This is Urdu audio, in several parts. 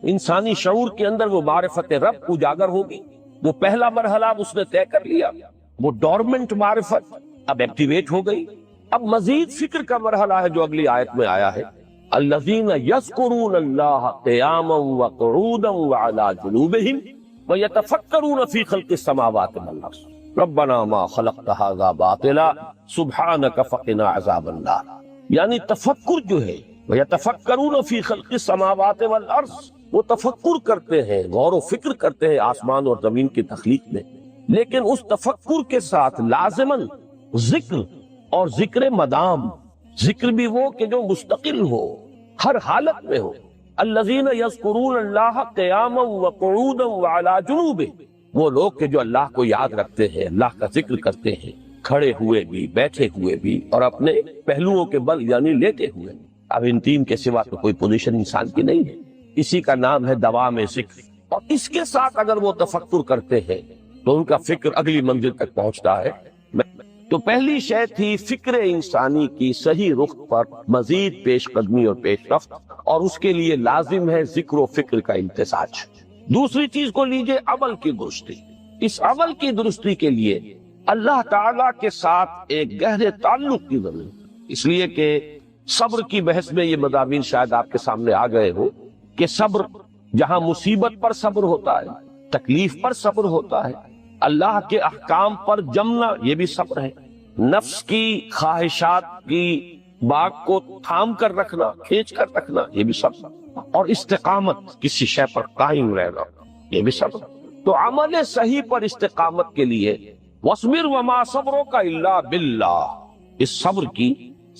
انسانی شعور کے اندر وہ معرفت رب اجاگر ہوگی. وہ پہلا مرحلہ اس نے طے کر لیا، وہ ڈورمنٹ معرفت اب ایکٹیویٹ ہو گئی. اب مزید فکر کا مرحلہ ہے جو اگلی آیت میں آیا ہے، الذین یذکرون اللہ قیاما وقعودا وعلی جنوبہم ویتفکرون فی خلق السماوات والارض ربنا ما خلقت ھذا باطلا سبحانک فقنا عذاب النار. یعنی تفکر جو ہے، ویتفکرون فی خلق السماوات والارض، وہ تفکر کرتے ہیں، غور و فکر کرتے ہیں آسمان اور زمین کی تخلیق میں، لیکن اس تفکر کے ساتھ لازماً ذکر اور ذکر مدام، ذکر بھی وہ کہ جو مستقل ہو، ہر حالت میں ہو. الذین یذکرون اللہ قیاما وقعودا وعلی جنوبہم، وہ لوگ کہ جو اللہ کو یاد رکھتے ہیں، اللہ کا ذکر کرتے ہیں، کھڑے ہوئے بھی، بیٹھے ہوئے بھی، اور اپنے پہلوؤں کے بل یعنی لیٹے ہوئے. اب ان تین کے سوا تو کوئی پوزیشن انسان کی نہیں ہے، اسی کا نام ہے دوام ذکر. اور اس کے ساتھ اگر وہ تفکر کرتے ہیں تو ان کا فکر اگلی منزل تک پہنچتا ہے. تو پہلی شے تھی فکر انسانی کی صحیح رخ پر مزید پیش قدمی اور پیش رفت، اور اس کے لیے لازم ہے ذکر و فکر کا امتزاج. دوسری چیز کو لیجئے عمل کی درستی. اس عمل کی درستی کے لیے اللہ تعالیٰ کے ساتھ ایک گہرے تعلق کی ضرورت، اس لیے کہ صبر کی بحث میں یہ مضامین شاید آپ کے سامنے آ گئے ہو کہ صبر جہاں مصیبت پر صبر ہوتا ہے، تکلیف پر صبر ہوتا ہے، اللہ کے احکام پر جمنا یہ بھی صبر ہے، نفس کی خواہشات کی باغ کو تھام کر رکھنا، کھینچ کر رکھنا یہ بھی صبر، اور استقامت کسی شے پر قائم رہنا یہ بھی صبر. تو عمل صحیح پر استقامت کے لیے وَاصْبِرْ وَمَا صَبْرُكَ إِلَّا بِاللَّهِ، اس صبر کی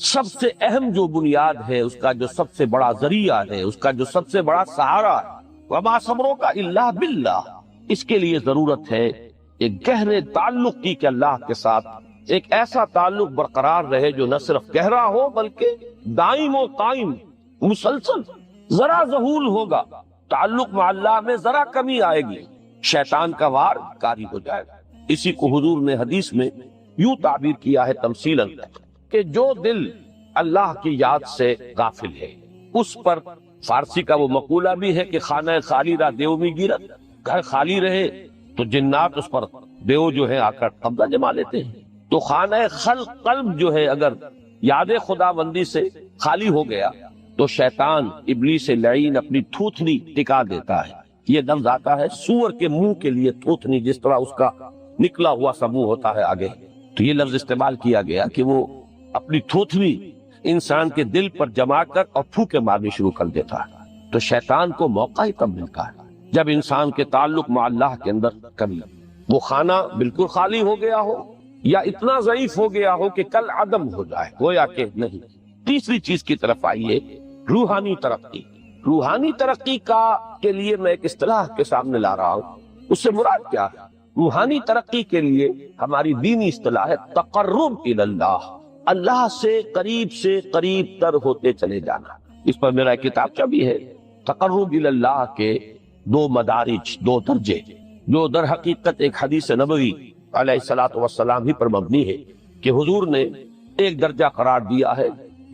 سب سے اہم جو بنیاد ہے، اس کا جو سب سے بڑا ذریعہ ہے، اس کا جو سب سے بڑا سہارا ہے، وَمَا صَبْرُكَ إِلَّا بِاللَّهِ، اس کے لیے ضرورت ہے ایک گہرے تعلق کی کہ اللہ کے ساتھ ایک ایسا تعلق برقرار رہے جو نہ صرف گہرا ہو بلکہ دائم و قائم مسلسل. ذرا ذہول ہوگا تعلق مع اللہ میں، ذرا کمی آئے گی شیطان کا وار کاری ہو جائے گا. اسی کو حضور نے حدیث میں یوں تعبیر کیا ہے تمثیلاً کہ جو دل اللہ کی یاد سے غافل ہے اس پر، فارسی کا وہ مقولہ بھی ہے کہ خانہ خالی را دیو میں گیرت، گھر خالی رہے تو جنات اس پر دیو جو ہے آ کر قبضہ جما لیتے ہیں. تو خانہ قلب جو ہے اگر یاد خدا بندی سے خالی ہو گیا تو شیطان ابلیس لعین اپنی تھوتنی ٹکا دیتا ہے. یہ لفظ آتا ہے سور کے منہ کے لیے تھوتنی، جس طرح اس کا نکلا ہوا سا منہ ہوتا ہے آگے، تو یہ لفظ استعمال کیا گیا کہ وہ اپنی تھوتنی انسان کے دل پر جما کر اور پھوکے مارنی شروع کر دیتا ہے. تو شیطان کو موقع ہی تب ملتا ہے جب انسان کے تعلق مع اللہ کے اندر کمی، وہ خانہ بالکل خالی ہو گیا ہو یا اتنا ضعیف ہو گیا ہو کہ کل عدم ہو جائے، گویا کہ نہیں. تیسری چیز کی طرف آئیے، روحانی ترقی. روحانی ترقی کے لیے میں ایک اصطلاح کے سامنے لا رہا ہوں. اس سے مراد کیا ہے؟ روحانی ترقی کے لیے ہماری دینی اصطلاح ہے تقرب الی اللہ، اللہ سے قریب تر ہوتے چلے جانا. اس پر میرا ایک کتابچہ بھی ہے، تقرب الی اللہ کے 2 مدارج، 2 درجے، جو در حقیقت ایک حدیث نبوی علیہ الصلوۃ والسلام ہی پر مبنی ہے کہ حضور نے ایک درجہ قرار دیا ہے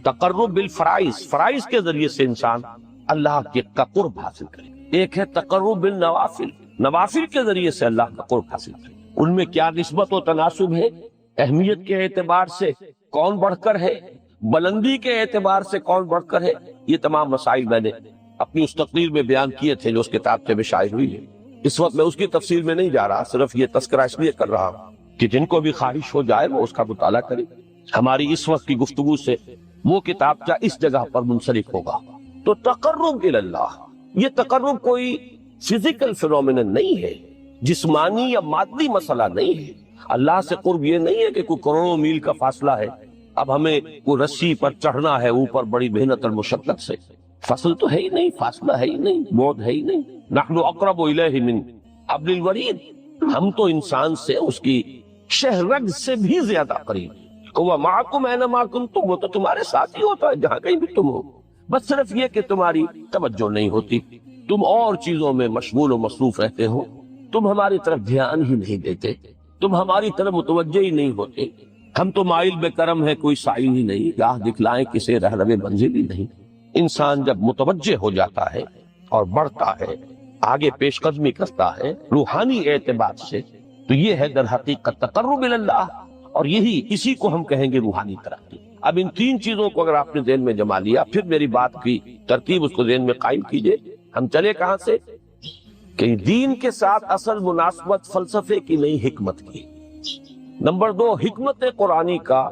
تقرب بالفرائض، فرائض کے ذریعے سے انسان اللہ کے قرب حاصل کرے. ایک ہے تقرب بالنوافل، نوافل کے ذریعے سے اللہ کا قرب حاصل کرے. ان میں کیا نسبت و تناسب ہے؟ اہمیت کے اعتبار سے کون بڑھ کر ہے، بلندی کے اعتبار سے کون بڑھ کر ہے، یہ تمام مسائل میں نے اپنی اس تقریر میں بیان کیے تھے جو اس کتاب سے شائع ہوئی ہے. اس وقت میں اس کی تفصیل میں نہیں جا رہا، صرف یہ تذکرہ اس لیے کر رہا ہوں کہ جن کو بھی خواہش ہو جائے وہ اس کا مطالعہ کرے. ہماری اس وقت کی گفتگو سے وہ کتابچہ اس جگہ پر منسلک ہوگا. تو تقرب الی اللہ، یہ تقرب کوئی فزیکل فینومینن نہیں ہے، جسمانی یا مادی مسئلہ نہیں ہے. اللہ سے قرب یہ نہیں ہے کہ کوئی کروڑوں میل کا فاصلہ ہے، اب ہمیں کوئی رسی پر چڑھنا ہے اوپر بڑی محنت اور مشقت سے. فصل تو ہے ہی نہیں، فاصلہ ہے ہی نہیں، موت ہے ہی نہیں. نحن اقرب الیہ من حبل الورید، ہم تو انسان سے اس کی شہرگ سے بھی زیادہ قریب. وہ معکم اینما کنتم، وہ تو تمہارے ساتھ ہی ہوتا ہے جہاں کہیں بھی تم ہو، بس صرف یہ کہ تمہاری توجہ نہیں ہوتی، تم اور چیزوں میں مشغول و مصروف رہتے ہو، تم ہماری طرف دھیان ہی نہیں دیتے، تم ہماری طرف متوجہ ہی نہیں ہوتے. ہم تو مائل بے کرم ہے، کوئی سائل ہی نہیں، راہ دکھلائیں کسے رہنم منزل ہی نہیں. انسان جب متوجہ ہو جاتا ہے اور بڑھتا ہے، آگے پیش قدمی کرتا ہے روحانی اعتبار سے، تو یہ ہے در حقیقت تقرب اللہ، اور یہی اسی کو ہم کہیں گے روحانی ترقی۔ اب ان تین چیزوں کو اگر آپ نے ذہن میں جما لیا، پھر میری بات کی ترتیب اس کو ذہن میں قائم کیجئے۔ ہم چلے کہاں سے؟ کہ دین کے ساتھ اصل مناسبت فلسفے کی نہیں، حکمت کی۔ نمبر 2، حکمت قرآنی کا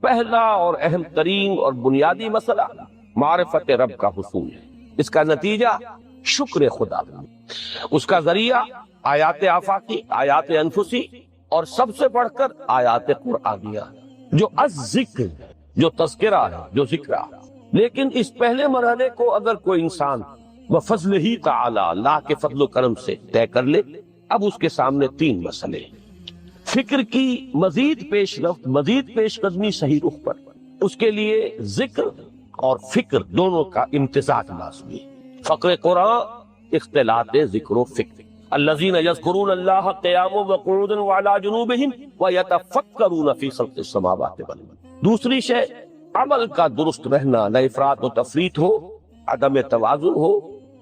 پہلا اور اہم ترین اور بنیادی مسئلہ معرفت رب کا حصول ہے۔ اس کا نتیجہ شکر خدا، اس کا ذریعہ آیات آفاقی، آیات انفسی، اور سب سے بڑھ کر آیات قرآنیہ، جو الذکر، جو تذکرہ ہے، جو ذکر ہے۔ لیکن اس پہلے مرحلے کو اگر کوئی انسان بفضل ہی تعالی، اللہ کے فضل و کرم سے طے کر لے، اب اس کے سامنے تین مسئلے، فکر کی مزید پیش رفت، مزید پیش قدمی صحیح رخ پر، اس کے لیے ذکر اور فکر دونوں کا امتزاج لازمی۔ فقر قرآن اختلاط ذکر و فکر، الذین یذکرون اللہ قیاما وقعودا وعلی جنوبہم ویتفکرون فی خلق السماوات والارض۔ دوسری شے عمل کا درست رہنا، نہ افراط و تفریط ہو، عدم توازن ہو،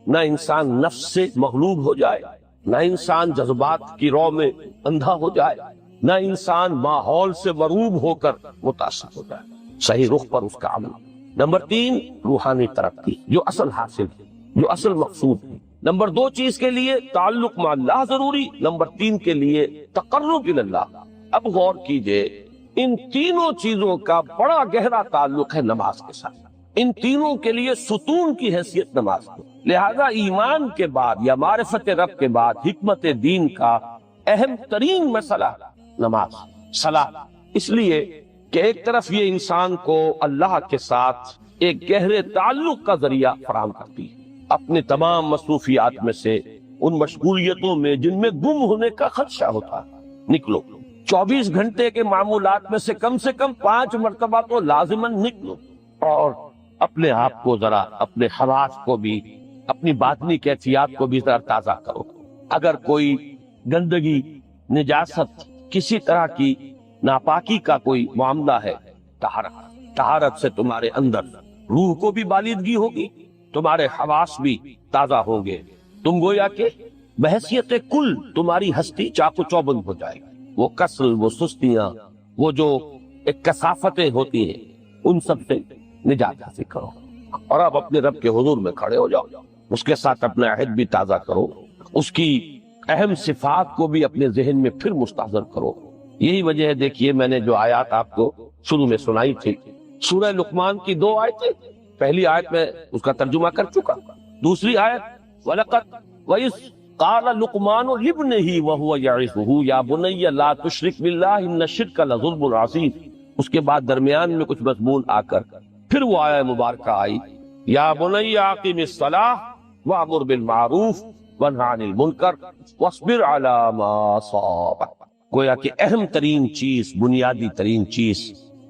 نہ انسان نفس سے مغلوب ہو جائے، نہ انسان جذبات کی رو میں اندھا ہو جائے، نہ انسان ماحول سے مروب ہو کر متاثر ہو جائے، صحیح رخ پر اس کا عمل۔ نمبر 3، روحانی ترقی، جو اصل حاصل ہے، جو اصل مقصود ہے۔ نمبر 2 چیز کے لیے تعلق مع اللہ ضروری، نمبر 3 کے لیے تقرب اللہ۔ اب غور کیجئے، ان تینوں چیزوں کا بڑا گہرا تعلق ہے نماز کے ساتھ، ان تینوں کے لیے ستون کی حیثیت نماز ہے۔ لہذا ایمان کے بعد یا معرفت رب کے بعد حکمت دین کا اہم ترین مسئلہ نماز، صلاۃ، اس لیے کہ ایک طرف یہ انسان کو اللہ کے ساتھ ایک گہرے تعلق کا ذریعہ فراہم کرتی ہے، اپنے تمام مصروفیات میں سے، ان مشغولیتوں میں جن میں گم ہونے کا خدشہ ہوتا ہے، نکلو۔ 24 گھنٹے کے معمولات میں سے کم 5 مرتبہ تو لازماً نکلو، اور اپنے آپ کو ذرا، اپنے حواس کو بھی، اپنی باطنی کیفیات کو بھی ذرا تازہ کرو۔ اگر کوئی گندگی، نجاست، کسی طرح کی ناپاکی کا کوئی معاملہ ہے، طہارت سے تمہارے اندر روح کو بھی بالیدگی ہوگی، تمہارے حواس بھی تازہ ہوں گے، تم گویا کہ بحیثیت کل تمہاری ہستی چاق و چوبند ہو جائے گی۔ وہ کسل، وہ سستیاں، وہ جو ایک کثافتیں ہوتی ہیں، ان سب سے نجات حاصل کرو، اور اب اپنے رب کے حضور میں کھڑے ہو جاؤ، اس کے ساتھ اپنا عہد بھی تازہ کرو، اس کی اہم صفات کو بھی اپنے ذہن میں پھر مستحضر کرو۔ یہی وجہ ہے، دیکھیے میں نے جو آیات آپ کو شروع میں سنائی تھی، سورہ لقمان کی 2 آیتیں، پہلی آیت میں اس کا ترجمہ کر چکا، دوسری آیت وَلَقَدْ وَإِذْ قَالَ لُقْمَانُ لِابْنِهِ وَهُوَ يَعِظُهُ يَا بُنَيَّ لَا تُشْرِكْ بِاللَّهِ إِنَّ الشِّرْكَ لَظُلْمٌ عَظِيمٌ۔ اس کے بعد درمیان میں کچھ مضمون آ کر پھر وہ آیت مبارکہ آئی، یا بنی اقیم الصلاۃ وامر بالمعروف وانہی عن المنکر واصبر علی ما اصابک۔ گویا کہ اہم ترین چیز، بنیادی ترین چیز،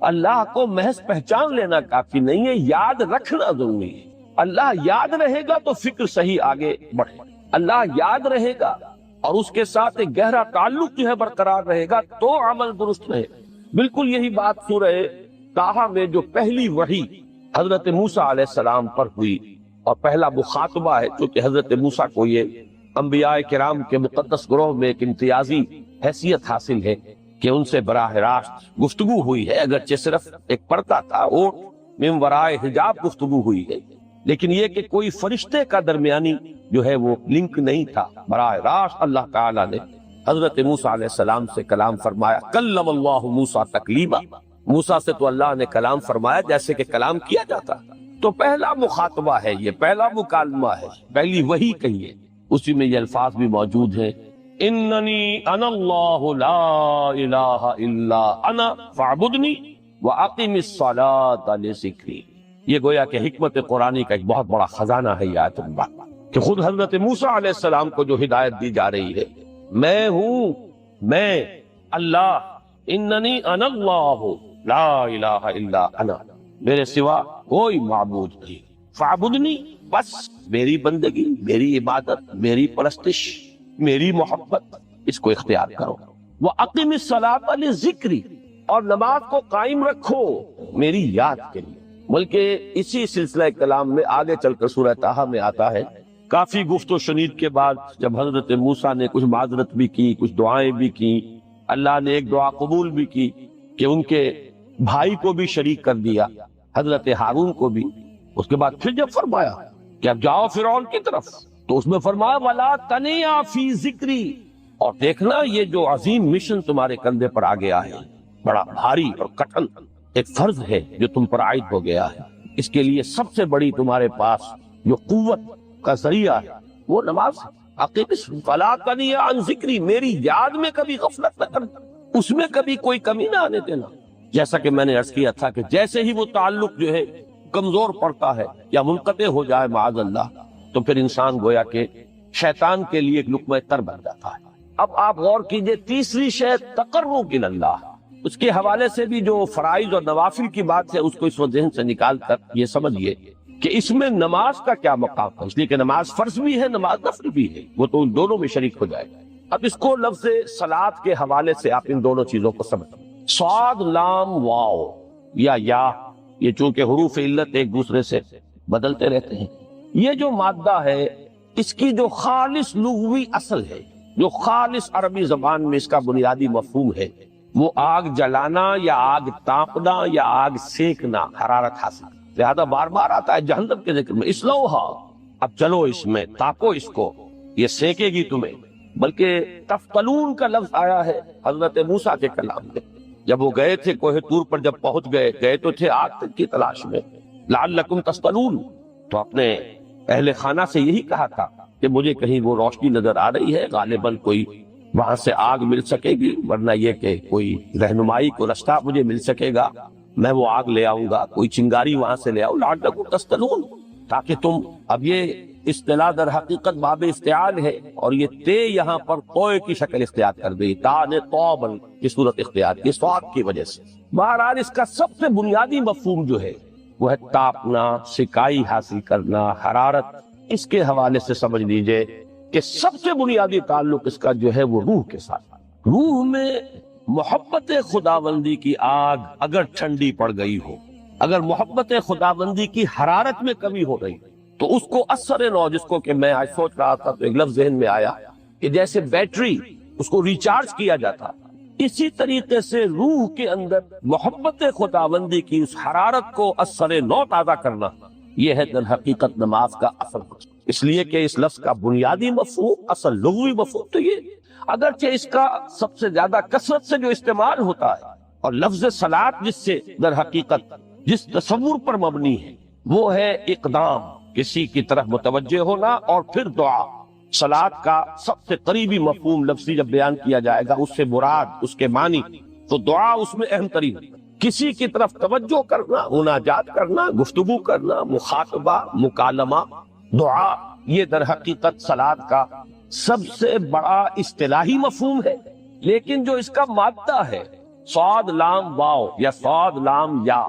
اللہ کو محض پہچان لینا کافی نہیں ہے، یاد رکھنا ضروری ہے۔ اللہ یاد رہے گا تو فکر صحیح آگے بڑھے، اللہ یاد رہے گا اور اس کے ساتھ ایک گہرا تعلق جو ہے برقرار رہے گا تو عمل درست رہے۔ بالکل یہی بات سورہ طٰہٰ میں جو پہلی وحی حضرت موسیٰ علیہ السلام پر ہوئی، اور پہلا مخاطبہ ہے، چونکہ حضرت موسیٰ کو یہ انبیاء کرام کے مقدس گروہ میں ایک امتیازی حیثیت حاصل ہے کہ ان سے براہ راست گفتگو ہوئی ہے، اگرچہ صرف ایک پردہ تھا، اوٹ من ورائے حجاب گفتگو ہوئی ہے، لیکن یہ کہ کوئی فرشتے کا درمیانی جو ہے وہ لنک نہیں تھا، براہ راست اللہ تعالیٰ نے حضرت موسیٰ علیہ السلام سے کلام فرمایا۔ کلم اللہ موسیٰ تکلیما، موسیٰ سے تو اللہ نے کلام فرمایا جیسے کہ کلام کیا جاتا۔ تو پہلا مخاطبہ ہے، یہ پہلا مکالمہ ہے، پہلی وحی کہیے، اسی میں یہ الفاظ بھی موجود ہیں، اننی انا اللہ لا الہ الا انا فاعبدنی واقم الصلاۃ لذکری۔ یہ گویا کہ حکمت قرآنی کا ایک بہت بڑا خزانہ ہے یہ آیت مبارکہ، کہ خود حضرت موسیٰ علیہ السلام کو جو ہدایت دی جا رہی ہے، میں ہوں، میں اللہ، اننی انا اللہ لا الہ الا انا، میرے سوا کوئی معبود نہیں، فاعبدنی، بس میری بندگی، میری عبادت، میری پرستش، میری محبت، اس کو اختیار کرو۔ وَأَقِمِ الصَّلَاةَ لِذِكْرِي، اور نماز کو قائم رکھو میری یاد کے لیے۔ بلکہ اسی سلسلہ کلام میں آگے چل کر سورہ طٰہٰ میں آتا ہے کافی گفت و شنید کے بعد جب حضرت موسیٰ نے کچھ معذرت بھی کی، کچھ دعائیں بھی کی، اللہ نے ایک دعا قبول بھی کی کہ ان کے بھائی کو بھی شریک کر دیا، حضرت ہارون کو بھی۔ اس کے بعد پھر جب فرمایا کہ اب جاؤ فرعون کی طرف، تو اس میں فرمایا وَلَا تَنِيَا فِي ذِكْرِي، اور دیکھنا یہ جو عظیم مشن تمہارے کندھے پر آ گیا ہے، بڑا بھاری اور کٹھن ایک فرض ہے جو تم پر عائد ہو گیا ہے، اس کے لیے سب سے بڑی تمہارے پاس جو قوت کا ذریعہ ہے وہ نماز ہے۔ فَلَا تَنِيَا عَنْ ذِكْرِي، میری یاد میں کبھی غفلت نہ کرنا، اس میں کبھی کوئی کمی نہ آنے دینا۔ جیسا کہ میں نے عرض کیا تھا کہ جیسے ہی وہ تعلق جو ہے کمزور پڑتا ہے یا منقطع ہو جائے معاذ اللہ، تو پھر انسان گویا کہ شیطان کے لیے ایک لقمہ تر بن جاتا ہے۔ اب آپ غور کیجئے، تیسری شے تقرب الی اللہ، اس کے حوالے سے بھی جو فرائض اور نوافل کی بات ہے اس کو اس وقت ذہن سے نکال کر یہ سمجھیے کہ اس میں نماز کا کیا مقام ہے، اس لیے کہ نماز فرض بھی ہے، نماز نفل بھی ہے، وہ تو ان دونوں میں شریک ہو جائے گا۔ اب اس کو لفظ صلاۃ کے حوالے سے آپ ان دونوں چیزوں کو سمجھیں۔ صاد لام واو یا یہ چونکہ حروف علت ایک دوسرے سے بدلتے رہتے ہیں، یہ جو مادہ ہے اس کی جو خالص لغوی اصل ہے، جو خالص عربی زبان میں اس کا بنیادی مفہوم ہے، وہ آگ جلانا یا آگ تاپنا یا آگ سینکنا، حرارت حاصل۔ لہذا بار بار آتا ہے جہنم کے ذکر میں اسلوہا، اب چلو اس میں تاپو اس کو، یہ سینکے گی تمہیں۔ بلکہ تفتلون کا لفظ آیا ہے حضرت موسیٰ کے کلام میں، جب وہ گئے تھے کوہ طور پر، جب پہنچ گئے تو تھے آگ کی تلاش میں، لعلکم تستلون، تو اپنے اہل خانہ سے یہی کہا تھا کہ مجھے کہیں وہ روشنی نظر آ رہی ہے، غالباً کوئی وہاں سے آگ مل سکے گی، ورنہ یہ کہ کوئی رہنمائی کو رستہ مجھے مل سکے گا، میں وہ آگ لے آؤں گا، کوئی چنگاری وہاں سے لے آؤں، لعلکم تستلون، تاکہ تم، اب یہ اصطلاح در حقیقت باب استعال ہے، اور یہ تے یہاں پر توئے کی شکل اختیار کر گئی، تا نے توبن کی صورت اختیار کی سواد کی وجہ سے۔ بہرحال اس کا سب سے بنیادی مفہوم جو ہے وہ ہے تاپنا، سکائی حاصل کرنا، حرارت۔ اس کے حوالے سے سمجھ لیجئے کہ سب سے بنیادی تعلق اس کا جو ہے وہ روح کے ساتھ۔ روح میں محبت خداوندی کی آگ اگر ٹھنڈی پڑ گئی ہو، اگر محبت خداوندی کی حرارت میں کمی ہو رہی، تو اس کو اثر نو، جس کو کہ میں آج سوچ رہا تھا تو ایک لفظ ذہن میں آیا کہ جیسے بیٹری اس کو ریچارج کیا جاتا، اسی طریقے سے روح کے اندر محبت خداوندی کی اس حرارت کو اثر نو تازہ کرنا، یہ ہے در حقیقت نماز کا اصل مقصد۔ اس لیے کہ اس لفظ کا بنیادی مفہوم، اصل لغوی مفہوم تو یہ، اگرچہ اس کا سب سے زیادہ کثرت سے جو استعمال ہوتا ہے، اور لفظ صلاۃ جس سے در حقیقت جس تصور پر مبنی ہے وہ ہے اقدام، کسی کی طرف متوجہ ہونا اور پھر دعا۔ صلاۃ کا سب سے قریبی مفہوم لفظی جب بیان کیا جائے گا، اس سے مراد، اس کے معنی، تو دعا اس میں اہم ترین، کسی کی طرف توجہ کرنا، مناجات کرنا، گفتگو کرنا، مخاطبہ، مکالمہ، دعا، یہ در حقیقت صلاۃ کا سب سے بڑا اصطلاحی مفہوم ہے۔ لیکن جو اس کا مادہ ہے صاد لام واو یا صاد لام یا،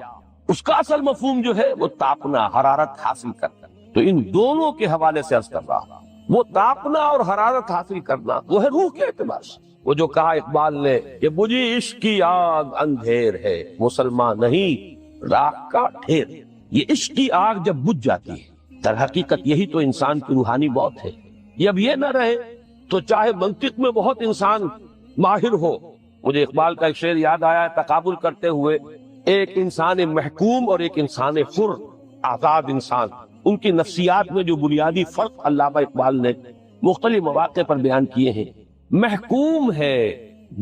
اس کا اصل مفہوم جو ہے وہ تاپنا، حرارت حاصل کرنا۔ تو ان دونوں کے حوالے سے عرض کر رہا، وہ تاپنا اور حرارت حاصل کرنا وہ ہے روح کے اعتبار سے۔ وہ جو کہا اقبال نے کہ مجھے عشق کی آگ اندھیر ہے، مسلمان نہیں راکھ کا ڈھیر، یہ عشق کی آگ جب بجھ جاتی ہے، در حقیقت یہی تو انسان کی روحانی موت ہے۔ یہ اب یہ نہ رہے تو چاہے منطق میں بہت انسان ماہر ہو، مجھے اقبال کا ایک شعر یاد آیا ہے تقابل کرتے ہوئے، ایک انسان محکوم اور ایک انسان حر، آزاد انسان، ان کی نفسیات میں جو بنیادی فرق علامہ اقبال نے مختلف مواقع پر بیان کیے ہیں۔ محکوم ہے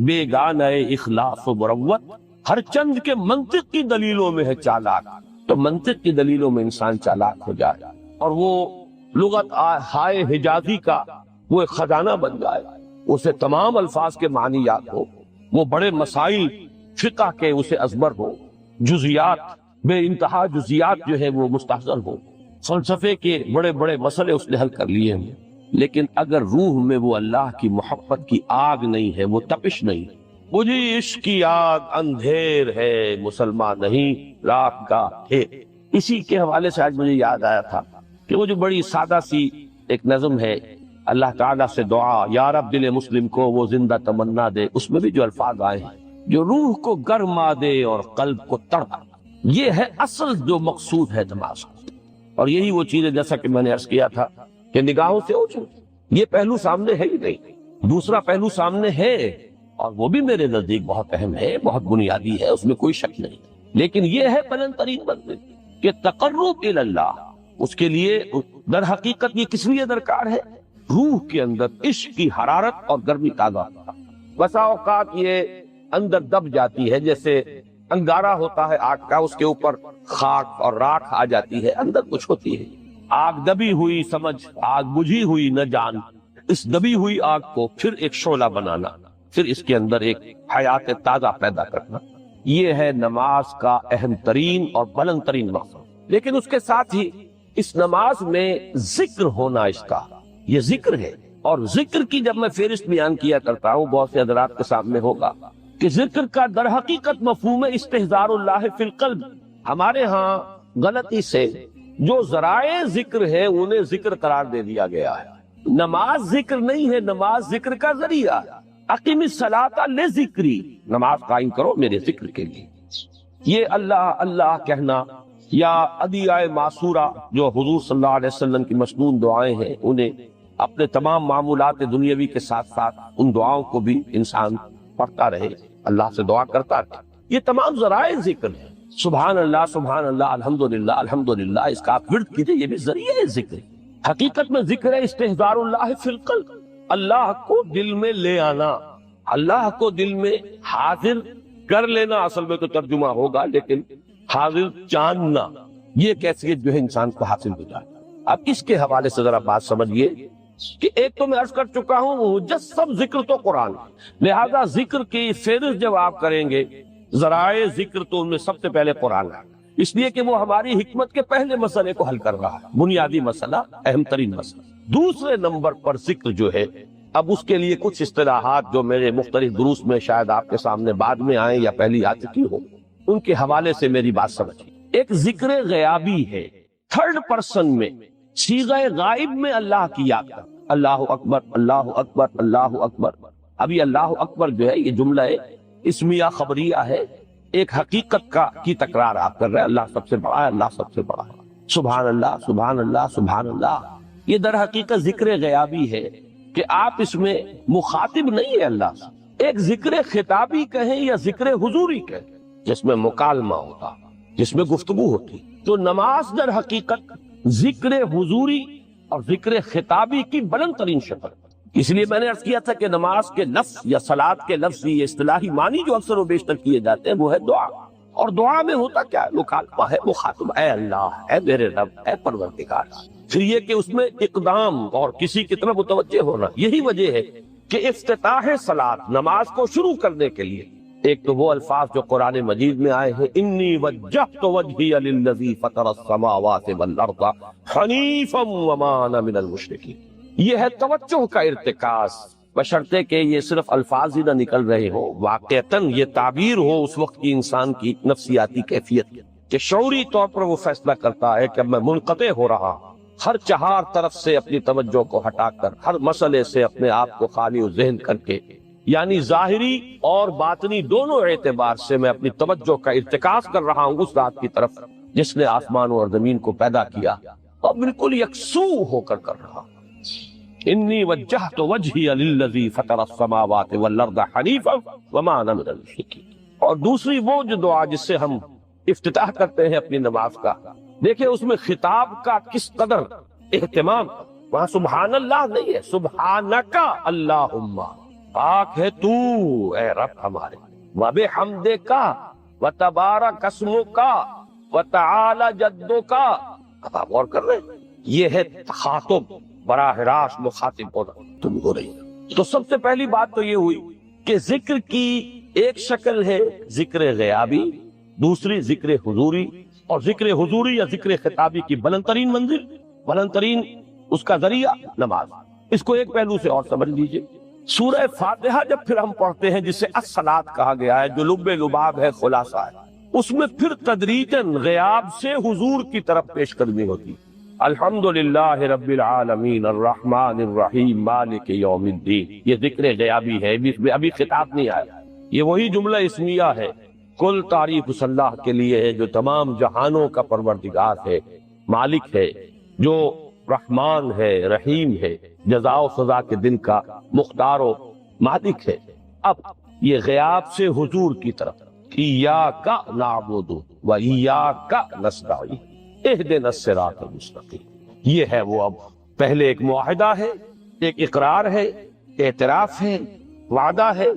بیگانہ اخلاص و مروت، ہر چند کے منطق کی دلیلوں میں ہے چالاک، تو منطق کی دلیلوں میں انسان چالاک ہو جائے اور وہ لغت ہائے حجازی کا وہ ایک خزانہ بن جائے، اسے تمام الفاظ کے معنی یاد ہو، وہ بڑے مسائل فقہ کے اسے ازبر ہو، جزیات، بے انتہا جزیات جو ہے وہ مستحضر ہو، فلسفے کے بڑے بڑے مسئلے اس نے حل کر لیے ہیں، لیکن اگر روح میں وہ اللہ کی محبت کی آگ نہیں ہے، وہ تپش نہیں، مجھے عشق کی آگ اندھیر ہے، مسلمان نہیں راکھ کا ڈھیر۔ اسی کے حوالے سے آج مجھے یاد آیا تھا کہ وہ جو بڑی سادہ سی ایک نظم ہے، اللہ تعالیٰ سے دعا یا رب دل مسلم کو وہ زندہ تمنا دے، اس میں بھی جو الفاظ آئے ہیں، جو روح کو گرما دے اور قلب کو تڑپا، یہ ہے اصل جو مقصود ہے نماز۔ اور یہی وہ چیز ہے جیسا کہ میں نے عرض کیا تھا کہ نگاہوں سے اوجھل۔ یہ پہلو سامنے ہے ہی نہیں۔ دوسرا پہلو سامنے ہے اور وہ بھی میرے نزدیک بہت اہم ہے، بہت بنیادی ہے، اس میں کوئی شک نہیں، لیکن یہ ہے بلند ترین منزل کہ تقرب الی اللہ۔ اس کے لیے در حقیقت یہ کس لیے درکار ہے؟ روح کے اندر عشق کی حرارت اور گرمی تازہ ہوتا۔ بسا اوقات یہ اندر دب جاتی ہے، جیسے انگارہ ہوتا ہے آگ کا، اس کے اوپر خاک اور راکھ آ جاتی ہے، اندر کچھ ہوتی ہے۔ آگ دبی ہوئی سمجھ، آگ بجھی ہوئی نہ جان، اس دبی ہوئی آگ کو پھر ایک شعلہ بنانا، پھر اس کے اندر ایک حیات تازہ پیدا کرنا، یہ ہے نماز کا اہم ترین اور بلند ترین مقصد۔ لیکن اس کے ساتھ ہی اس نماز میں ذکر ہونا، اس کا یہ ذکر ہے۔ اور ذکر کی جب میں فہرست بیان کیا کرتا ہوں، بہت سے حضرات کے سامنے ہوگا کہ ذکر کا در حقیقت مفہوم ہے استحضار اللہ فی القلب۔ ہمارے ہاں غلطی سے جو ذرائع ذکر ہے انہیں ذکر قرار دے دیا گیا ہے۔ نماز ذکر نہیں ہے، نماز ذکر کا ذریعہ۔ اقیم الصلاۃ لذکری، نماز قائم کرو میرے ذکر کے لیے۔ یہ اللہ اللہ کہنا یا ادعیہ معصورہ جو حضور صلی اللہ علیہ وسلم کی مسنون دعائیں ہیں، انہیں اپنے تمام معمولات دنیاوی کے ساتھ ساتھ ان دعاؤں کو بھی انسان پڑھتا رہے، اللہ سے دعا کرتا رہے، یہ تمام ذرائع ذکر ہیں۔ سبحان اللہ الحمدللہ الحمدللہ، اس کا آپ ورد کیجئے، یہ بھی ذریعہ ذکر ہے۔ حقیقت میں ذکر ہے استحضار اللہ فی القلب، اللہ کو دل میں لے آنا، اللہ کو دل میں حاضر کر لینا، اصل میں تو ترجمہ ہوگا، لیکن حاضر جاننا، یہ کیفیت جو ہے انسان کو حاصل ہو جائے۔ اب اس کے حوالے سے ذرا بات سمجھیے کہ ایک تو میں عرض کر چکا ہوں مجسم ذکر تو قرآن، لہذا ذکر کی فہرست جب آپ کریں گے ذرائع ذکر تو ان میں سب سے پہلے قرآن ہے، اس لیے کہ وہ ہماری حکمت کے پہلے مسئلے کو حل کر رہا ہے، بنیادی مسئلہ، اہم ترین مسئلہ۔ دوسرے نمبر پر ذکر جو ہے، اب اس کے لیے کچھ اصطلاحات جو میرے مختلف دروس میں شاید آپ کے سامنے بعد میں آئیں یا پہلی آ چکی ہو، ان کے حوالے سے میری بات سمجھیں۔ ایک ذکر غیابی ہے، تھرڈ پرسن میں، صیغہ غائب میں اللہ کی یاد کر، اللہ اکبر اللہ اکبر اللہ اکبر۔ ابھی اللہ اکبر جو ہے یہ جملہ اسمیہ خبریہ ہے، ایک حقیقت کی تکرار آپ کر رہے ہیں، اللہ سب سے بڑا ہے، اللہ سب سے بڑا ہے، سبحان اللہ سبحان اللہ سبحان اللہ۔ یہ در حقیقت ذکر غیابی ہے کہ آپ اس میں مخاطب نہیں ہے اللہ سے، ایک ذکر خطابی کہیں یا ذکر حضوری کہیں، جس میں مکالمہ ہوتا، جس میں گفتگو ہوتی۔ تو نماز در حقیقت ذکر حضوری اور ذکر خطابی کی بلند ترین شکل، اس لیے میں نے عرض کیا تھا کہ نماز کے لفظ یا صلاۃ کے لفظ، یہ اصطلاحی معنی جو اکثر و بیشتر کیے جاتے ہیں وہ ہے دعا، اور دعا میں ہوتا کیا ہے؟ مکالمہ ہے، مخاطب، اے اللہ، اے میرے رب، اے پروردگار۔ پھر یہ کہ اس میں اقدام اور کسی کی طرف متوجہ ہونا، یہی وجہ ہے کہ افتتاح صلاۃ، نماز کو شروع کرنے کے لیے ایک تو وہ الفاظ جو قرآن مجید میں آئے ہیں، انی وجہت وجہی للذی فطر السماوات والارض حنیفا وما انا من المشرکین، یہ ہے توجہ کا ارتکاز، بشرطے کہ یہ صرف الفاظ ہی نہ نکل رہے ہو، واقعتاً یہ تعبیر ہو اس وقت کی انسان کی نفسیاتی کیفیت کہ شعوری طور پر وہ فیصلہ کرتا ہے کہ اب میں منقطع ہو رہا ہوں، ہر چہار طرف سے اپنی توجہ کو ہٹا کر، ہر مسئلے سے اپنے آپ کو خالی و ذہن کر کے، یعنی ظاہری اور باطنی دونوں اعتبار سے میں اپنی توجہ کا ارتکاز کر رہا ہوں اس ذات کی طرف جس نے آسمانوں اور زمین کو پیدا کیا، اور بالکل یکسو ہو کر رہا ہوں۔ انی وجہت وجہی للذی فطر السماوات والارض حنیفا وما انا من المشرکین۔ اور دوسری وہ جو دعا جس سے ہم افتتاح کرتے ہیں اپنی نماز کا، دیکھیں اس میں خطاب کا کس قدر اہتمام، وہاں سبحان اللہ نہیں ہے، سبحانک اللہم، پاک ہے تو اے رب ہمارے، وبحمدک وتبارک اسمک وتعالی جدک۔ اب آپ غور کر رہے ہیں، یہ ہے تخاطب، براہ راست مخاطب ہونا تم ہو رہی ہے۔ تو سب سے پہلی بات تو یہ ہوئی کہ ذکر کی ایک شکل ہے ذکر غیابی، دوسری ذکر حضوری، اور ذکر حضوری یا ذکر خطابی کی بلند ترین منزل، بلند ترین اس کا ذریعہ نماز۔ اس کو ایک پہلو سے اور سمجھ لیجئے، سورہ فاتحہ جب پھر ہم پڑھتے ہیں جسے الصلاۃ کہا گیا ہے، جو لب لباب ہے، خلاصہ ہے، اس میں پھر تدریجاً غیاب سے حضور کی طرف پیش قدمی ہوتی۔ الحمدللہ رب العالمین الرحمن الرحیم مالک یوم الدین، یہ ذکر غیابی ہے، ابھی خطاب نہیں آیا، یہ وہی جملہ اسمیہ ہے، کل تعریف اس اللہ کے لیے ہے جو تمام جہانوں کا پروردگار ہے، مالک ہے، جو رحمان ہے، رحیم ہے، جزا و سزا کے دن کا مختار و مالک ہے۔ اب یہ غیاب سے حضور کی طرف، ایاک نعبد و ایاک نستعین اہدنا الصراط المستقیم، یہ ہے وہ۔ اب پہلے ایک معاہدہ ہے، ایک اقرار ہے، اعتراف ہے، وعدہ ہے،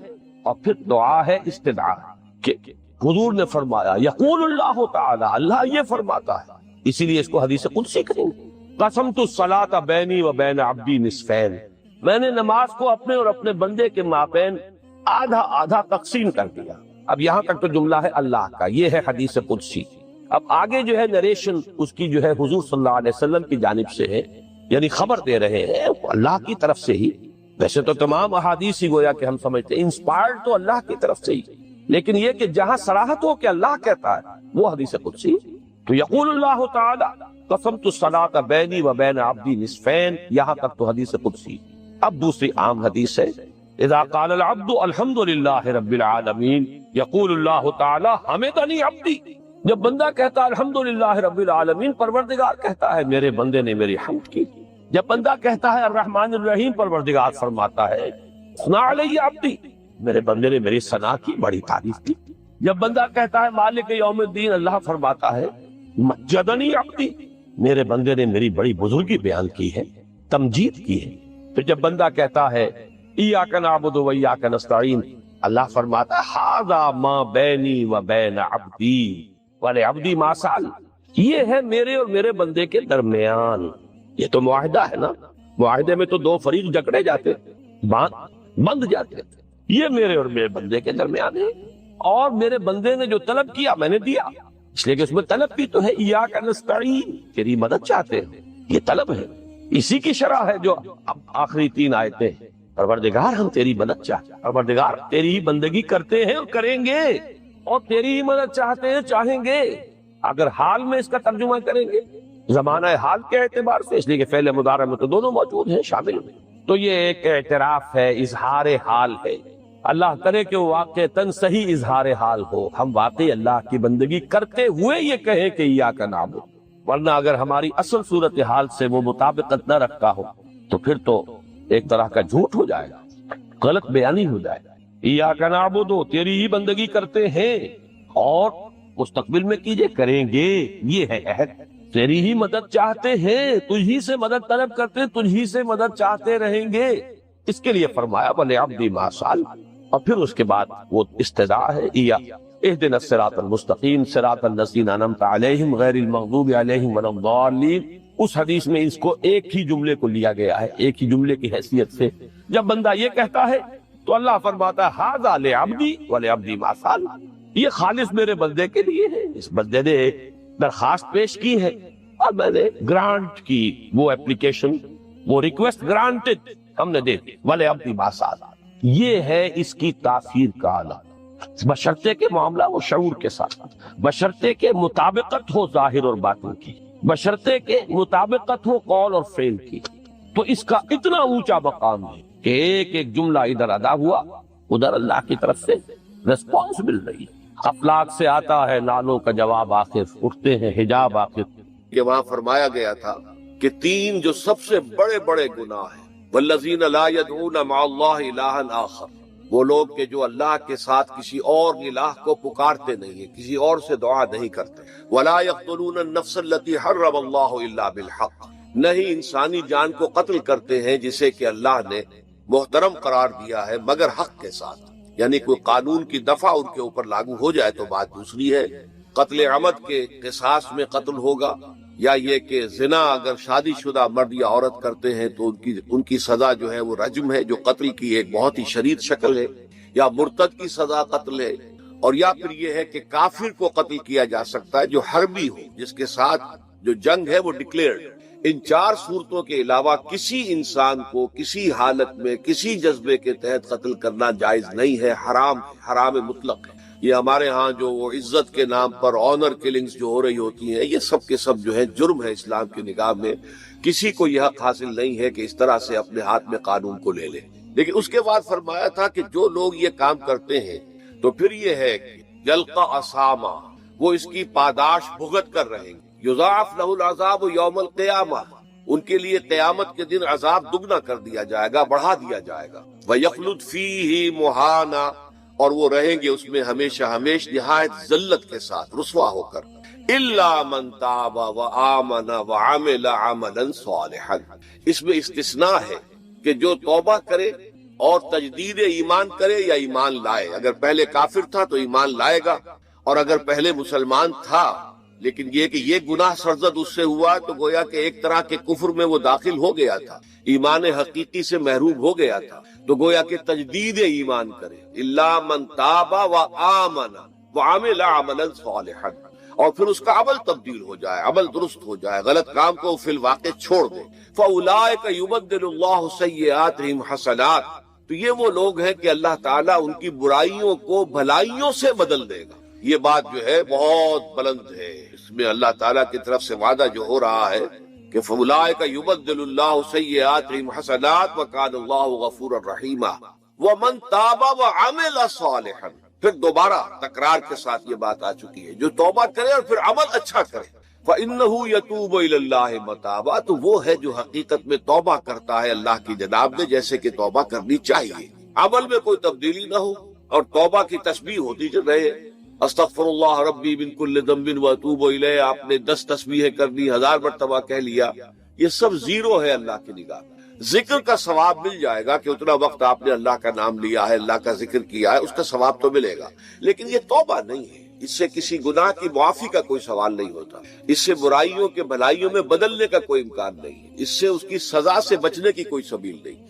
اور پھر دعا ہے، استدعاء کہ حضور نے فرمایا، یقول اللہ تعالی، اللہ یہ فرماتا ہے، اسی لیے اس کو حدیث قدسی کریں گے، قسمت الصلاۃ بینی و بین عبدی نصفین، میں نے نماز کو اپنے اور اپنے بندے کے مابین آدھا آدھا تقسیم کر دیا۔ اب یہاں تک تو جملہ ہے اللہ کا، یہ ہے حدیث قدسی۔ اب آگے جو ہے نریشن اس کی جو ہے حضور صلی اللہ علیہ وسلم کی جانب سے ہے، یعنی خبر دے رہے ہیں اللہ کی طرف سے ہی۔ ویسے تو تمام احادیث ہی گویا کہ ہم سمجھتے ہیں انسپائرڈ تو اللہ کی طرف سے ہی، لیکن یہ کہ جہاں صراحت ہو کہ اللہ کہتا ہے وہ حدیث قدسی۔ تو یقول اللہ تعالی قسمت الصلاۃ بینی و بین عبدی نصفین، یہاں تک تو حدیث قدسی۔ اب دوسری عام حدیث ہے، اذا قال العبد الحمد للہ رب العالمین یقول اللہ تعالی حمدنی عبدی، جب بندہ کہتا ہے الحمدللہ رب العالمین، پروردگار کہتا ہے میرے بندے نے میری حمد کی۔ جب بندہ کہتا ہے الرحمن الرحیم، پروردگار فرماتا ہے ثنا علی عبدی، میرے بندے نے میری ثنا کی، بڑی تعریف کی۔ جب بندہ کہتا ہے مالک یوم الدین، اللہ فرماتا ہے مجدنی عبدی، میرے بندے نے میری بڑی بزرگی بیان کی ہے، تمجید کی ہے۔ پھر جب بندہ کہتا ہے ایاک نعبد و ایاک نستعین، اللہ فرماتا ہے ھذا ما بینی و بین عبدی ولعبدی ما سأل، یہ ہے میرے اور میرے بندے کے درمیان۔ یہ تو معاہدہ ہے نا، معاہدے میں تو دو فریق جکڑے جاتے، بند جاتے، یہ میرے اور میرے بندے کے درمیان ہے، اور میرے بندے نے جو طلب کیا میں نے دیا، اس لیے کہ اس میں طلب بھی تو ہے، ایاک نستعین، تیری مدد چاہتے ہیں، یہ طلب ہے، اسی کی شرح ہے جو اب آخری تین آیتیں، پروردگار ہم تیری مدد چاہتے ہیں، پروردگار تیری ہی بندگی کرتے ہیں اور کریں گے، اور تیری ہی مدد چاہتے ہیں، چاہیں گے۔ اگر حال میں اس کا ترجمہ کریں گے زمانہ حال کے اعتبار سے، اس لیے کہ فعل مضارع میں تو دونوں موجود ہیں، شامل ہیں، تو یہ ایک اعتراف ہے، اظہار حال ہے۔ اللہ کرے کہ وہ واقعتاً صحیح اظہار حال ہو، ہم واقعی اللہ کی بندگی کرتے ہوئے یہ کہیں کہ ایاک نعبد، ورنہ اگر ہماری اصل صورتحال سے وہ مطابقت نہ رکھتا ہو تو پھر تو ایک طرح کا جھوٹ ہو جائے گا، غلط بیانی ہو جائے گا۔ ایاک نعبد، تیری ہی بندگی کرتے ہیں اور مستقبل میں کیجئے، کریں گے، یہ ہے عہد، تیری ہی مدد چاہتے ہیں، تجھی سے مدد طلب کرتے، تجھی سے مدد چاہتے رہیں گے، اس کے لیے فرمایا وَلِعَبْدِ مَا سَأَلَ، اور پھر اس کے بعد وہ استدعاء ہے، اهدنا الصراط المستقیم صراط الذین انعمت علیہم غیر المغضوب علیہم ولا الضالین۔ اس حدیث میں اس کو ایک ہی جملے کو لیا گیا ہے، ایک ہی جملے کی حیثیت سے۔ جب بندہ یہ کہتا ہے تو اللہ فرماتا ہے ھذا لعبدی ولعبدی ما سأل، یہ خالص میرے بندے کے لیے ہے، اس بندے نے ایک درخواست پیش کی ہے اور میں نے گرانٹ کی، وہ اپلیکیشن، وہ ریکویسٹ گرانٹڈ ہم نے دے دی، ولعبدی ما سأل۔ یہ ہے اس کی تاثیر کا عالم، بشرطے کے معاملہ وہ شعور کے ساتھ، بشرطے کے مطابقت ہو ظاہر اور باطن کی، بشرطے کے مطابقت ہو قول اور فعل کی۔ تو اس کا اتنا اونچا مقام ہے کہ ایک ایک جملہ ادھر ادا ہوا، ادھر اللہ کی طرف سے ریسپانس مل رہی ہے۔ افلاک سے آتا ہے نالوں کا جواب آخر، اٹھتے ہیں حجاب آخر۔ کہ وہاں فرمایا گیا تھا کہ تین جو سب سے بڑے بڑے گناہ ہیں، والذین لا يدعون مع اللہ الہا آخر، وہ لوگ کہ جو اللہ کے ساتھ کسی اور الہ کو پکارتے نہیں ہیں، کسی اور سے دعا نہیں کرتے، ولا يقتلون النفس التي حرم اللہ الا بالحق، نہیں انسانی جان کو قتل کرتے ہیں جسے کہ اللہ نے محترم قرار دیا ہے مگر حق کے ساتھ، یعنی کوئی قانون کی دفعہ ان کے اوپر لاگو ہو جائے تو بات دوسری ہے، قتل عمد کے قصاص میں قتل ہوگا، یا یہ کہ زنا اگر شادی شدہ مرد یا عورت کرتے ہیں تو ان کی سزا جو ہے وہ رجم ہے، جو قتل کی ایک بہت ہی شدید شکل ہے، یا مرتد کی سزا قتل ہے، اور یا پھر یہ ہے کہ کافر کو قتل کیا جا سکتا ہے جو حربی ہو، جس کے ساتھ جو جنگ ہے وہ ڈکلیئرڈ۔ ان چار صورتوں کے علاوہ کسی انسان کو کسی حالت میں کسی جذبے کے تحت قتل کرنا جائز نہیں ہے، حرام مطلق ہے۔ یہ ہمارے ہاں جو وہ عزت کے نام پر آنر کلنگز جو ہو رہی ہوتی ہیں، یہ سب کے سب جو ہے جرم ہے اسلام کی نگاہ میں، کسی کو یہ حق حاصل نہیں ہے کہ اس طرح سے اپنے ہاتھ میں قانون کو لے لے۔ لیکن اس کے بعد فرمایا تھا کہ جو لوگ یہ کام کرتے ہیں تو پھر یہ ہے کہ یلقا اسامہ، وہ اس کی پاداش بھگت کر رہے ہیں، یضاعف لہ العذاب یوم القیامہ، ان کے لیے قیامت کے دن عذاب دگنا کر دیا جائے گا، بڑھا دیا جائے گا۔ وَيَخْلُدْ فِيهِ مُهَانًا، اور وہ رہیں گے اس میں ہمیشہ ہمیش نہایت ذلت کے ساتھ، رسوا ہو کر۔ إِلَّا مَن تَابَ وَآمَنَ وَعَمِلَ عَمَلًا صَالِحًا، اس میں استثناء ہے کہ جو توبہ کرے اور تجدید ایمان کرے یا ایمان لائے۔ اگر پہلے کافر تھا تو ایمان لائے گا، اور اگر پہلے مسلمان تھا لیکن یہ کہ یہ گناہ سرزد اس سے ہوا تو گویا کہ ایک طرح کے کفر میں وہ داخل ہو گیا تھا، ایمان حقیقی سے محروم ہو گیا تھا، تو گویا کہ تجدید ایمان کرے۔ الا من تاب وآمن وعمل عملا صالحا، اور پھر اس کا عمل تبدیل ہو جائے، عمل درست ہو جائے، غلط کام کو فی الواقع چھوڑ دے۔ فاولئک یبدل اللہ سیئاتہم حسنات، تو یہ وہ لوگ ہیں کہ اللہ تعالیٰ ان کی برائیوں کو بھلائیوں سے بدل دے گا۔ یہ بات جو ہے بہت بلند ہے، اس میں اللہ تعالیٰ کی طرف سے وعدہ جو ہو رہا ہے کہ فَأُولَٰئِكَ يُبَدِّلُ اللَّهُ سَيِّئَاتِهِمْ حَسَنَاتٍ وَكَانَ اللَّهُ غَفُورًا رَحِيمًا وَمَن تَابَ وَعَمِلَ صَالِحًا، پھر دوبارہ تکرار کے ساتھ یہ بات آ چکی ہے، جو توبہ کرے اور پھر عمل اچھا کرے، فَإِنَّهُ يَتُوبُ إِلَى اللَّهِ مَتَابًا، تو وہ ہے جو حقیقت میں توبہ کرتا ہے اللہ کی جناب میں جیسے کہ توبہ کرنی چاہیے، عمل میں کوئی تبدیلی نہ ہو، اور توبہ کی تسبیح ہوتی چل رہے، استغفر اللہ ربی من کل ذنب واتوب الیہ، آپ نے 10 تسبیحیں کر لی، 1000 مرتبہ کہہ لیا، یہ سب زیرو ہے اللہ کی نگاہ میں۔ ذکر کا ثواب مل جائے گا کہ اتنا وقت آپ نے اللہ کا نام لیا ہے، اللہ کا ذکر کیا ہے، اس کا ثواب تو ملے گا، لیکن یہ توبہ نہیں ہے، اس سے کسی گناہ کی معافی کا کوئی سوال نہیں ہوتا، اس سے برائیوں کے بھلائیوں میں بدلنے کا کوئی امکان نہیں ہے، اس سے اس کی سزا سے بچنے کی کوئی سبیل نہیں۔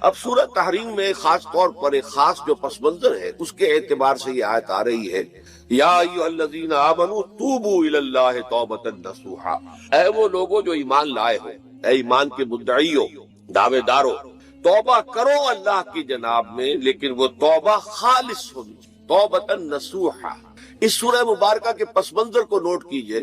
اب سورہ تحریم میں خاص طور پر ایک خاص جو پس منظر ہے اس کے اعتبار سے یہ آیت آ رہی ہے، یا ایھا الذین آمنوا توبوا الی اللہ توبۃ نصوحا، اے وہ لوگوں جو ایمان لائے ہو، اے ایمان کے مدعیو، دعوے دارو، توبہ کرو اللہ کی جناب میں، لیکن وہ توبہ خالص ہونی چاہیے، توبۃ نصوحا۔ اس سورہ مبارکہ کے پس منظر کو نوٹ کیجئے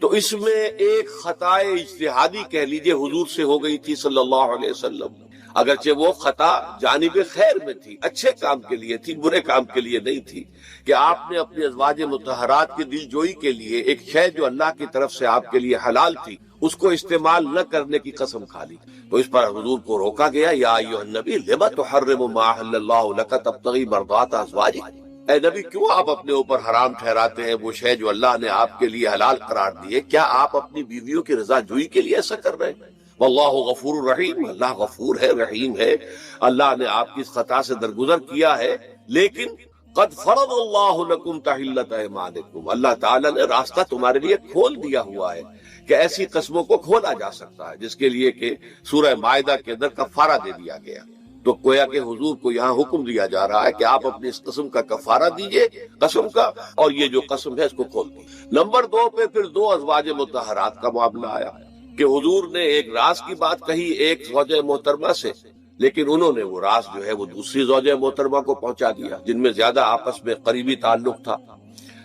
تو اس میں ایک خطائے اجتہادی کہہ لیجئے حضور سے ہو گئی تھی صلی اللہ علیہ وسلم، اگرچہ وہ خطا جانب خیر میں تھی، اچھے کام کے لیے تھی، برے کام کے لیے نہیں تھی، کہ آپ نے اپنی ازواج مطہرات کی دل جوئی کے لیے ایک شے جو اللہ کی طرف سے آپ کے لیے حلال تھی اس کو استعمال نہ کرنے کی قسم کھا لی، تو اس پر حضور کو روکا گیا، یا ایھا النبی لم تحرم ما احل اللہ لک تبتغی مرضات ازواجک، اے نبی کیوں آپ اپنے اوپر حرام ٹھہراتے ہیں وہ شے جو اللہ نے آپ کے لیے حلال قرار دی ہے؟ کیا آپ اپنی بیویوں کی رضا جوئی کے لیے ایسا کر رہے ہیں؟ واللہ غفور الرحیم، اللہ غفور ہے، رحیم ہے، اللہ نے آپ کی اس خطا سے درگزر کیا ہے، لیکن قد فرض اللہ لکم تحلۃ ایمانکم، اللہ تعالیٰ نے راستہ تمہارے لیے کھول دیا ہوا ہے کہ ایسی قسموں کو کھولا جا سکتا ہے، جس کے لیے کہ سورہ مائدہ کے اندر کفارہ دے دیا گیا، تو گویا کہ حضور کو یہاں حکم دیا جا رہا ہے کہ آپ اپنی اس قسم کا کفارہ دیجئے، قسم کا، اور یہ جو قسم ہے اس کو کھول دیجئے۔ نمبر 2 پہ پھر 2 ازواج مطہرات کا معاملہ آیا کہ حضور نے ایک راز کی بات کہی ایک زوجہ محترمہ سے، لیکن انہوں نے وہ راز جو ہے وہ دوسری زوجہ محترمہ کو پہنچا دیا جن میں زیادہ آپس میں قریبی تعلق تھا،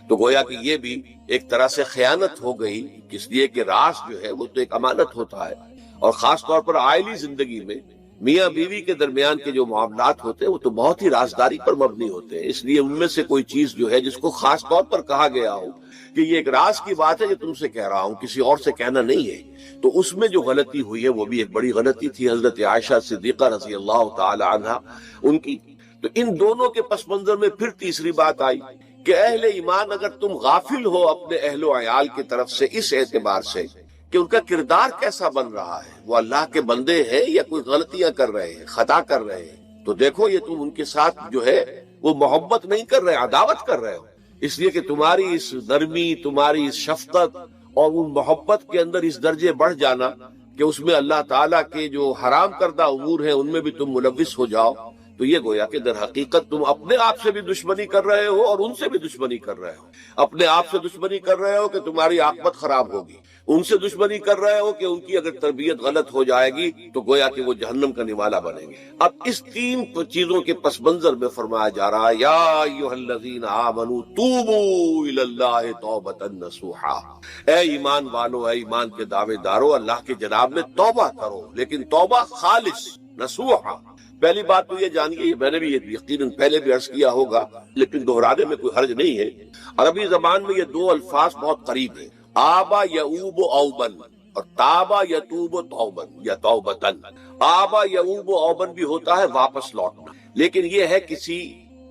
تو گویا کہ یہ بھی ایک طرح سے خیانت ہو گئی، اس لیے کہ راز جو ہے وہ تو ایک امانت ہوتا ہے، اور خاص طور پر عائلی زندگی میں میاں بیوی کے درمیان کے جو معاملات ہوتے ہیں وہ تو بہت ہی رازداری پر مبنی ہوتے ہیں، اس لیے ان میں سے کوئی چیز جو ہے جس کو خاص طور پر کہا گیا ہو کہ یہ ایک راز کی بات ہے جو تم سے کہہ رہا ہوں، کسی اور سے کہنا نہیں ہے، تو اس میں جو غلطی ہوئی ہے وہ بھی ایک بڑی غلطی تھی حضرت عائشہ صدیقہ رضی اللہ تعالی عنہا ان کی۔ تو ان دونوں کے پس منظر میں پھر تیسری بات آئی کہ اہل ایمان اگر تم غافل ہو اپنے اہل و عیال کی طرف سے اس اعتبار سے کہ ان کا کردار کیسا بن رہا ہے، وہ اللہ کے بندے ہیں یا کوئی غلطیاں کر رہے ہیں، خطا کر رہے ہیں، تو دیکھو یہ تم ان کے ساتھ جو ہے وہ محبت نہیں کر رہے، عداوت کر رہے ہو، اس لیے کہ تمہاری اس نرمی، تمہاری اس شفقت اور ان محبت کے اندر اس درجے بڑھ جانا کہ اس میں اللہ تعالیٰ کے جو حرام کردہ امور ہیں ان میں بھی تم ملوث ہو جاؤ، تو یہ گویا کہ در حقیقت تم اپنے آپ سے بھی دشمنی کر رہے ہو اور ان سے بھی دشمنی کر رہے ہو، اپنے آپ سے دشمنی کر رہے ہو کہ تمہاری عاقبت خراب ہوگی، ان سے دشمنی کر رہے ہو کہ ان کی اگر تربیت غلط ہو جائے گی تو گویا کہ وہ جہنم کا نوالا بنیں گے۔ اب اس 3 چیزوں کے پس منظر میں فرمایا جا رہا ہے، یا ایھا الذین آمنوا توبوا الی اللہ توبۃ نصوحا، اے ایمان والو، اے ایمان کے دعوے دارو، اللہ کی جناب میں توبہ کرو، لیکن توبہ خالص نصوحا۔ پہلی بات تو یہ جانیے، میں نے بھی یہ یقیناً پہلے بھی عرض کیا ہوگا لیکن دہرانے میں کوئی حرج نہیں ہے، عربی زبان میں یہ 2 الفاظ بہت قریب ہیں، آبا یعوب اوبن، اور تابا یتوب توبن یا توبتن، آبا یعوب اوبن بھی ہوتا ہے واپس لوٹنا، لیکن یہ ہے کسی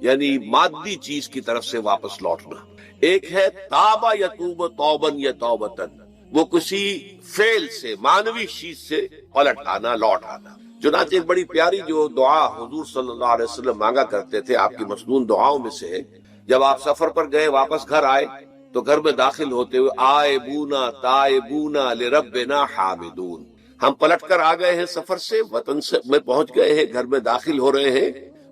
یعنی مادی چیز کی طرف سے واپس لوٹنا۔ ایک ہے تابا یتوب توبن یا توبتن، وہ کسی فعل سے معنوی چیز سے پلٹ آنا، لوٹ آنا۔ چنانچہ ایک بڑی پیاری جو دعا حضور صلی اللہ علیہ وسلم مانگا کرتے تھے، آپ کی مسنون دعاؤں میں سے ہے، جب آپ سفر پر گئے واپس گھر آئے تو گھر میں داخل ہوتے ہوئے آئبونا تائبونا لربنا حامدون، ہم پلٹ کر آ گئے ہیں سفر سے، وطن سے میں پہنچ گئے ہیں، گھر میں داخل ہو رہے ہیں،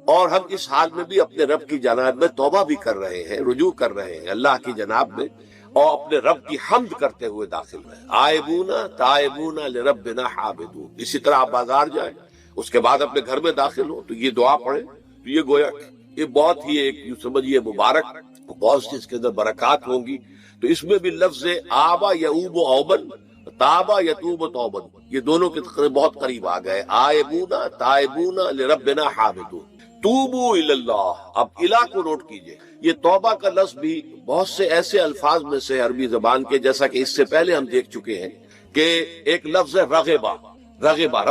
اور ہم اس حال میں بھی اپنے رب کی جناب میں توبہ بھی کر رہے ہیں، رجوع کر رہے ہیں اللہ کی جناب میں، اور اپنے رب کی حمد کرتے ہوئے داخل رہے۔ آئبونا تائبونا لربنا حامدون۔ اسی طرح آپ بازار جائیں، اس کے بعد اپنے گھر میں داخل ہو تو یہ دعا پڑھیں، تو یہ گویا یہ بہت ہی ایک یوں سمجھیے مبارک، بہت سی اس کے اندر برکات ہوں گی۔ تو اس میں بھی لفظ آبا یعوب اوبن، تابا یتوب توبن، یہ دونوں کے تقریباً بہت قریب آ گئے، آئبونا تائبونا لربنا حامدون۔ توبو اللہ، اب الہ کو نوٹ کیجئے، یہ توبہ کا لفظ بھی بہت سے ایسے الفاظ میں سے عربی زبان کے، جیسا کہ اس سے پہلے ہم دیکھ چکے ہیں کہ ایک لفظ ہے رغبہ، رغبہ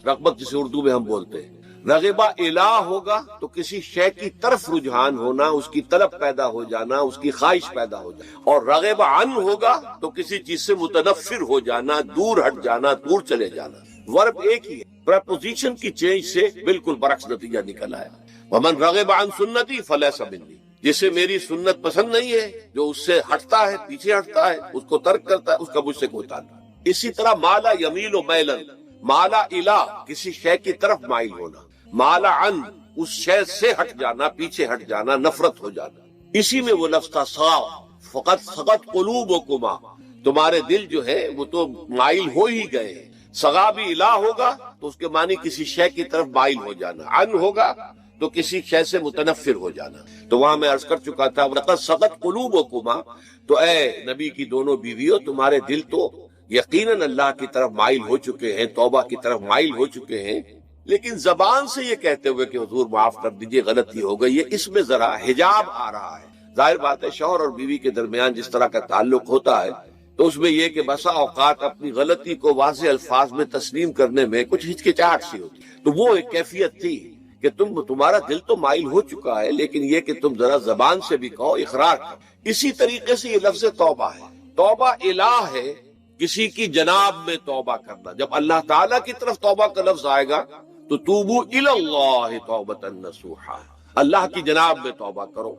رغبت جسے اردو میں ہم بولتے ہیں۔ رغبہ الہ ہوگا تو کسی شے کی طرف رجحان ہونا، اس کی طلب پیدا ہو جانا، اس کی خواہش پیدا ہو جانا، اور رغبہ عن ہوگا تو کسی چیز سے متنفر ہو جانا، دور ہٹ جانا، دور چلے جانا۔ ورب ایک ہی ہے، پریپوزیشن کی چینج سے بالکل برعکس نتیجہ نکل آیا۔ ومن رغب عن سنتی فلیس منی، جسے میری سنت پسند نہیں ہے، جو اس سے ہٹتا ہے، پیچھے ہٹتا ہے، اس کو ترک کرتا ہے، اس کا مجھ سے کوئی تعلق نہیں۔ اسی طرح مالا یمیل و میلن، مالا الہ کسی شے کی طرف مائل ہونا، مالا عن اس شے سے ہٹ جانا، پیچھے ہٹ جانا، نفرت ہو جانا۔ اسی میں وہ لفظ تھا سغا، فقط سغت قلوبکما، تمہارے دل جو ہے وہ تو مائل ہو ہی گئے۔ سغا بھی الہ ہوگا تو اس کے معنی کسی شے کی طرف مائل ہو جانا، عن ہوگا تو کسی شے سے متنفر ہو جانا۔ تو وہاں میں عرض کر چکا تھا وَلَقَدْ سَغَتْ قُلُوبُكُمَا، تو اے نبی کی دونوں بیویوں، تمہارے دل تو یقیناً اللہ کی طرف مائل ہو چکے ہیں، توبہ کی طرف مائل ہو چکے ہیں، لیکن زبان سے یہ کہتے ہوئے کہ حضور معاف کر دیجئے غلطی ہو گئی ہے، اس میں ذرا حجاب آ رہا ہے۔ ظاہر بات ہے شوہر اور بیوی کے درمیان جس طرح کا تعلق ہوتا ہے تو اس میں یہ کہ بسا اوقات اپنی غلطی کو واضح الفاظ میں تسلیم کرنے میں کچھ ہچکچاہٹ سی ہوتی، تو وہ ایک کیفیت تھی کہ تمہارا دل تو مائل ہو چکا ہے، لیکن یہ کہ تم ذرا زبان سے بھی کہو، اقرار کرو۔ اسی طریقے سے یہ لفظ توبہ ہے، توبہ الہ ہے، کسی کی جناب میں توبہ کرنا۔ جب اللہ تعالیٰ کی طرف توبہ کا لفظ آئے گا تو توبو الی اللہ توبۃ نصوحا، اللہ کی جناب میں توبہ کرو۔